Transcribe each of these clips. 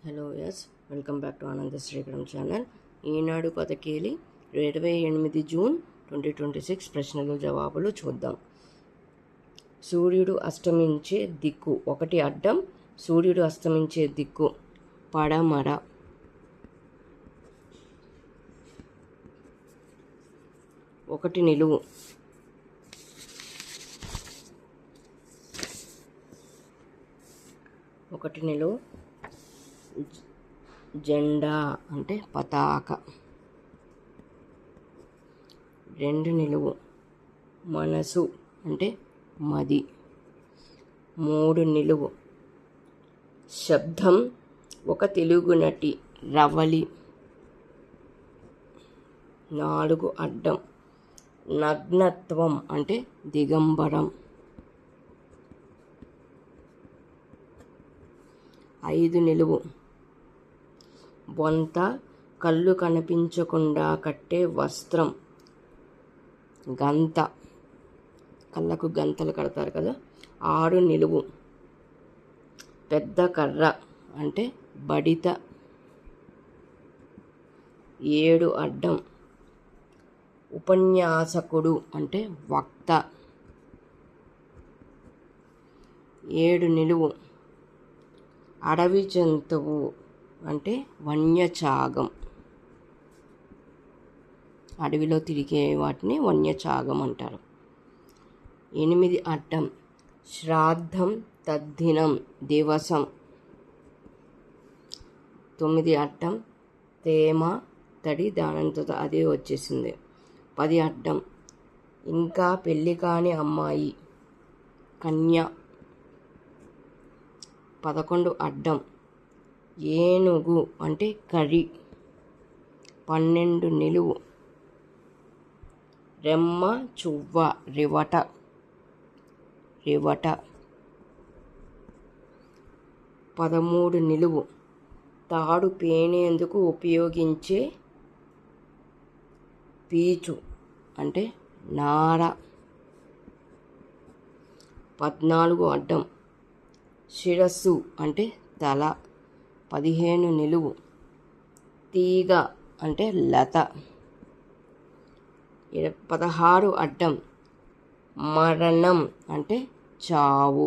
Hello yes welcome back to Ananda Srikaram channel. Eenadu పదకేలి 28 June 2026 ప్రశ్నలు జవాబులు చూద్దాం. సూర్యుడు అస్తమించే దిక్కు ఒకటి అడ్డం, సూర్యుడు అస్తమించే దిక్కు పడమర. ఒకటి నిలువు. ఒకటి నిలువు జెండా అంటే పతాక. రెండు నిలువు మనసు అంటే మది. మూడు నిలువు శబ్దం ఒక తెలుగు నటి రవలి. నాలుగు అడ్డం నగ్నత్వం అంటే దిగంబరం. ఐదు నిలువు బొంత కళ్ళు కనిపించకుండా కట్టే వస్త్రం గంత, కళ్ళకు గంతలు కడతారు కదా. ఆరు నిలువు పెద్ద కర్ర అంటే బడిత. ఏడు అడ్డం ఉపన్యాసకుడు అంటే వక్త. ఏడు నిలువు అడవి జంతువు అంటే వన్యచాగం. అడవిలో తిరిగే వాటిని వన్యచాగం అంటారు. ఎనిమిది అడ్డం శ్రాద్ధం తద్దినం దివసం. తొమ్మిది అడ్డం తేమ తడి దానంతో అదే వచ్చేసింది. 10 అడ్డం ఇంకా పెళ్ళి కాని అమ్మాయి కన్య. 11 అడ్డం ఏనుగు అంటే కరి. 12 నిలువు రెమ్మ చువ్వ రివట. 13 నిలువు తాడు పేనేందుకు ఉపయోగించే పీచు అంటే నార. 14 అడ్డం శిరస్సు అంటే తల. 15 నిలువు తీగ అంటే లత. 16 అడ్డం మరణం అంటే చావు.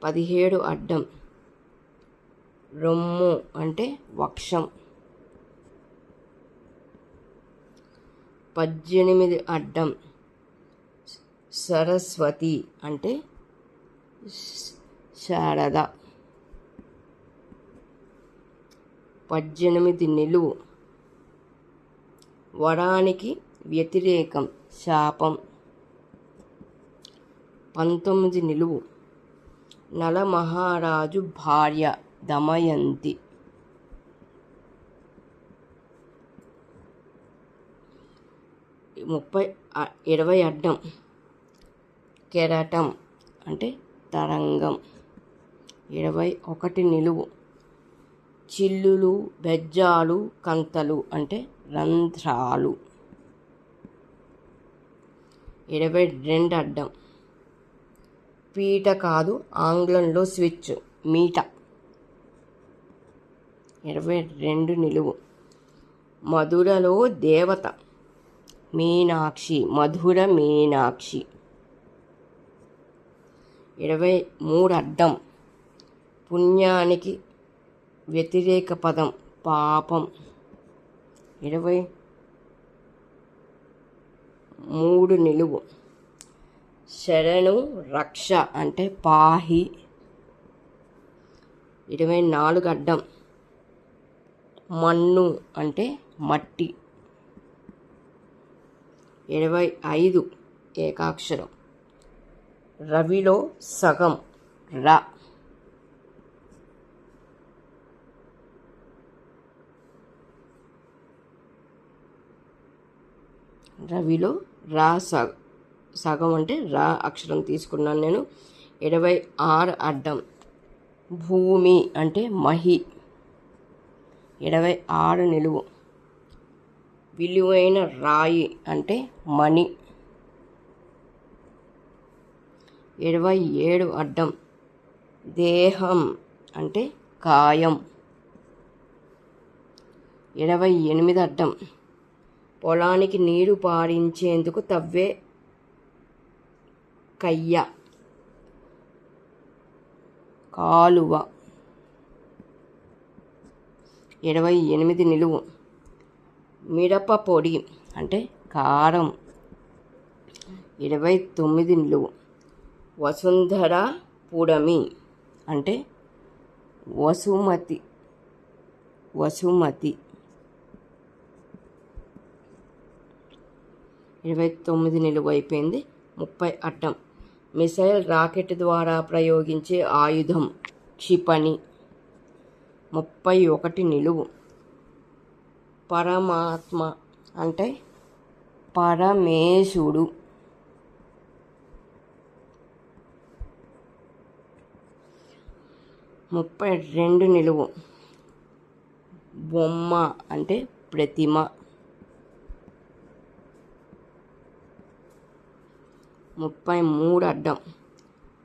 17 అడ్డం రొమ్ము అంటే వక్షం. 18 అడ్డం సరస్వతి అంటే శారద. 18 నిలువు వరానికి వ్యతిరేకం శాపం. 19 నిలువు నలమహారాజు భార్య దమయంతి. 20 అడ్డం కెరటం అంటే తరంగం. 21 నిలువు చిల్లులు బెజ్జాలు కంతలు అంటే రంధ్రాలు. 22 అడ్డం పీట కాదు ఆంగ్లంలో స్విచ్ మీట. 22 నిలువు మధురలో దేవత మీనాక్షి మధుర మీనాక్షి. 23 అడ్డం పుణ్యానికి వ్యతిరేక పదం పాపం. 23 నిలువు శరణు రక్ష అంటే పాహి. 24 అడ్డం మన్ను అంటే మట్టి. 25 ఏకాక్షరం రవిలో సగం ర. రవిలో రా సగం అంటే రా అక్షరం తీసుకున్నాను నేను. 26 అడ్డం భూమి అంటే మహి. 26 నిలువు విలువైన రాయి అంటే మణి. 27 అడ్డం దేహం అంటే కాయం. 28 అడ్డం. పొలానికి నీరు పారించేందుకు తవ్వే కయ్య, కాలువ. 28 నిలువు. మిరప పొడి అంటే కారం. 29 నిలువు. వసుంధర పుడమి అంటే వసుమతి. 29 నిలువు అయిపోయింది. 30 అడ్డం. మిసైల్ రాకెట్ ద్వారా ప్రయోగించే ఆయుధం క్షిపణి. 31 నిలువు. పరమాత్మ అంటే పరమేశుడు. 32 నిలువు. బొమ్మ అంటే ప్రతిమ. 33 అడ్డం.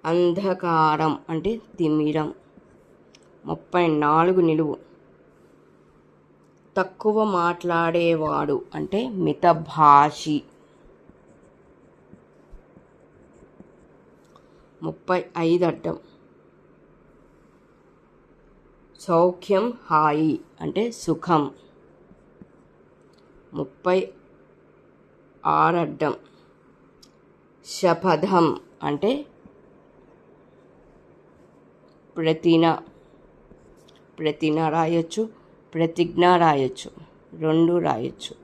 అంధకారం అంటే తిమిరం. 34 నిలువు. తక్కువ మాట్లాడేవాడు అంటే మితభాషి. 35 అడ్డం. సౌఖ్యం హాయి అంటే సుఖం. 36 అడ్డం. శపథం అంటే ప్రతిన రాయొచ్చు, ప్రతిజ్ఞ రాయొచ్చు, రెండు రాయొచ్చు.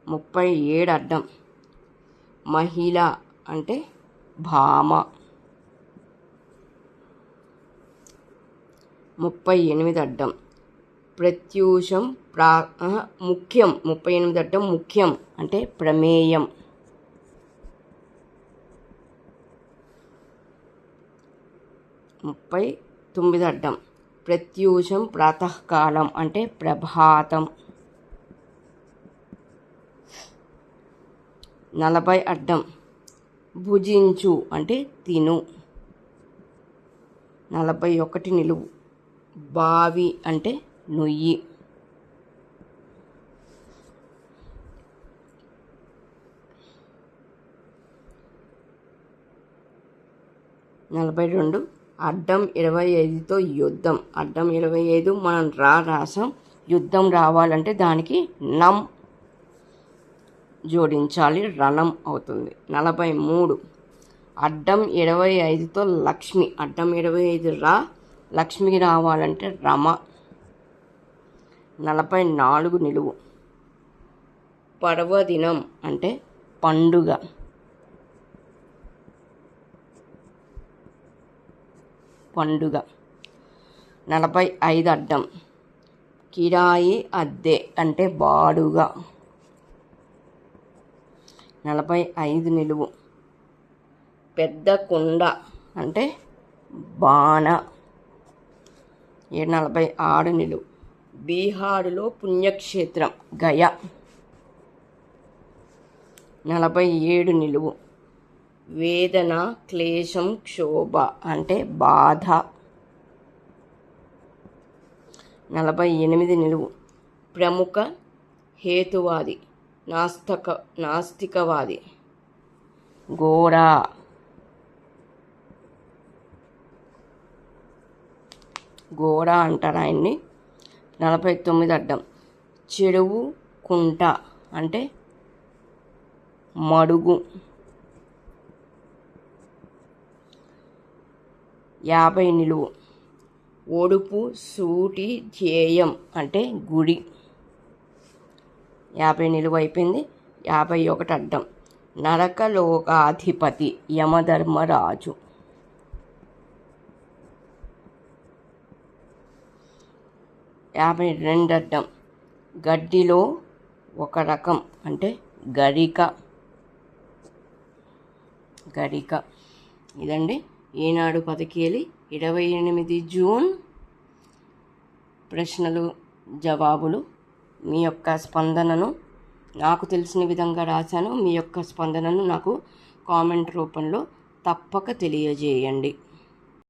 37 అడ్డం. మహిళ అంటే భామ. 38 అడ్డం. ప్రత్యూషం ముఖ్యం. 38 అడ్డం. ముఖ్యం అంటే ప్రమేయం. 39 అడ్డం. ప్రత్యూషం ప్రాతకాలం అంటే ప్రభాతం. 40 అడ్డం. భుజించు అంటే తిను. 41 నిలువు. బావి అంటే నుయ్యి. 42 అడ్డం. 25తో యుద్ధం. అడ్డం 25 మనం రాసాం. యుద్ధం రావాలంటే దానికి నం జోడించాలి, రణం అవుతుంది. 43 అడ్డం. 25తో లక్ష్మి. అడ్డం 25 రా, లక్ష్మికి రావాలంటే రమ. 44 నిలువు. పర్వదినం అంటే పండుగ. 45 అడ్డం. కిరాయి అద్దె అంటే బాడుగ. 45 నిలువు. పెద్ద కుండ అంటే బాణ. 46 నిలువు. బీహారులో పుణ్యక్షేత్రం గయ. 47 నిలువు. వేదన, క్లేశం, క్షోభ అంటే బాధ. 48 నిలువు. ప్రముఖ హేతువాది, నాస్తికవాది, గోరా. 'గోరా' అంటారు ఆయన్ని. 49 అడ్డం. చెరువు కుంట అంటే మడుగు. 50 నిలువు. ఒడుపు సూటి ధ్యేయం అంటే గుడి. 50 నిలువు అయిపోయింది. 51 అడ్డం. నరకలోకాధిపతి యమధర్మరాజు. 52 అడ్డం. గడ్డిలో ఒక రకం అంటే గరిక. ఇదండి ఈనాడు పదకేలి 28 జూన్ ప్రశ్నలు జవాబులు. మీ యొక్క స్పందనను నాకు తెలిసిన విధంగా రాశాను. మీ యొక్క స్పందనను నాకు కామెంట్ రూపంలో తప్పక తెలియజేయండి.